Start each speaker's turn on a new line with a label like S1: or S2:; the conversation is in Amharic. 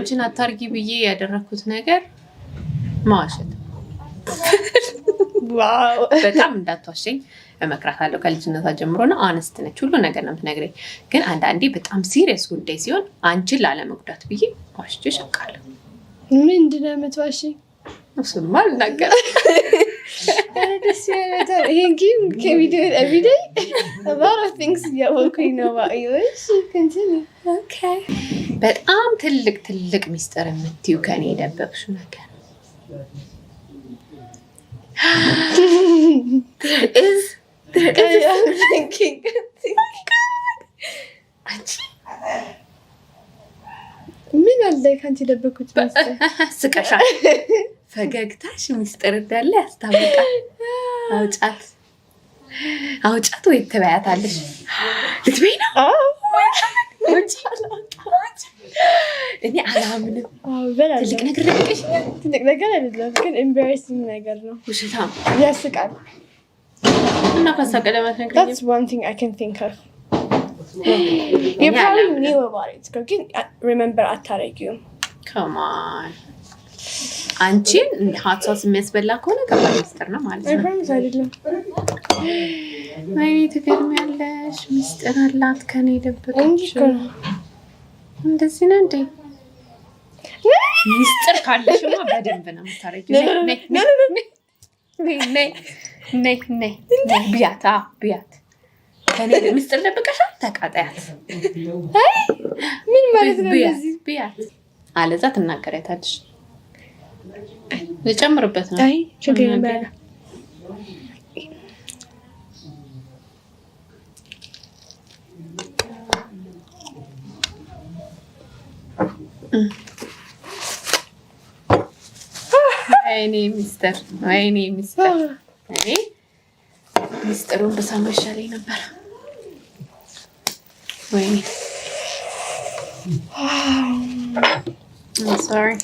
S1: ነገሮችን አታርጊ ብዬ ያደረኩት ነገር ማዋሸት።
S2: ዋው
S1: በጣም እንዳትዋሸኝ እመክራታለሁ። ከልጅነቷ ጀምሮ ነው አነስት ነች፣ ሁሉ ነገር ነው የምትነግረኝ። ግን አንዳንዴ በጣም ሲሪየስ ጉዳይ ሲሆን አንቺን ላለመጉዳት ብዬ ዋሽቼ እሸቃለሁ።
S2: ምንድን ነው የምትዋሽኝ?
S1: እሱንማ አልናገርም።
S2: ደስ ይላል። ይሄን ጌም ከቪዲዮ ኤቭሪዴይ a lot of things እያወኩኝ ነው ባይወሽ continue
S1: okay በጣም ትልቅ ሚስጥር የምትይው ከኔ የደበቅሽው ነገር
S2: I'm thinking ምን አለ ከአንቺ የደበኩት ሚስጥር?
S1: ስቀሻል። ፈገግታሽ ሚስጥር እንዳለ ያስታውቃል። አውጫት ወይ ትበያታለሽ? ልትበይ ነው? እኔ አላምንም። ትልቅ ነገር ደብቀሽኛል።
S2: ትልቅ ነገር አይደለም ግን ኤምባራሲንግ ነገር ነው።
S1: ውሸታም
S2: ያስቃል።
S1: እና ካሳቀ ለማትነግረኝ
S2: That's one thing I can think of. You probably knew about it. ግን remember አታረጊውም።
S1: Come on. አንቺን ሀት ሶስ የሚያስበላ ከሆነ ከባድ ሚስጥር ነው ማለት ነው።
S2: ፕሮሚስ አይደለም።
S1: ወይኔ ትገርሚያለሽ። ሚስጥር አላት ከኔ የደበቀችው። እንደዚህ ነው እንዴ? ሚስጥር ካለሽማ በደንብ ነው የምታረጊው። ነይ ቢያት ከኔ ሚስጥር ደብቀሻል። ተቃጣያት።
S2: ምን ማለት ነው?
S1: ቢያት አለዛ ትናገሪያታለሽ። ልጨምርበት ነው።
S2: አይ ችግር የለም።
S1: ወይኔ ሚስጥር ሚስጥሩን በሰማ ይሻለኝ ነበር። ወይኔ sorry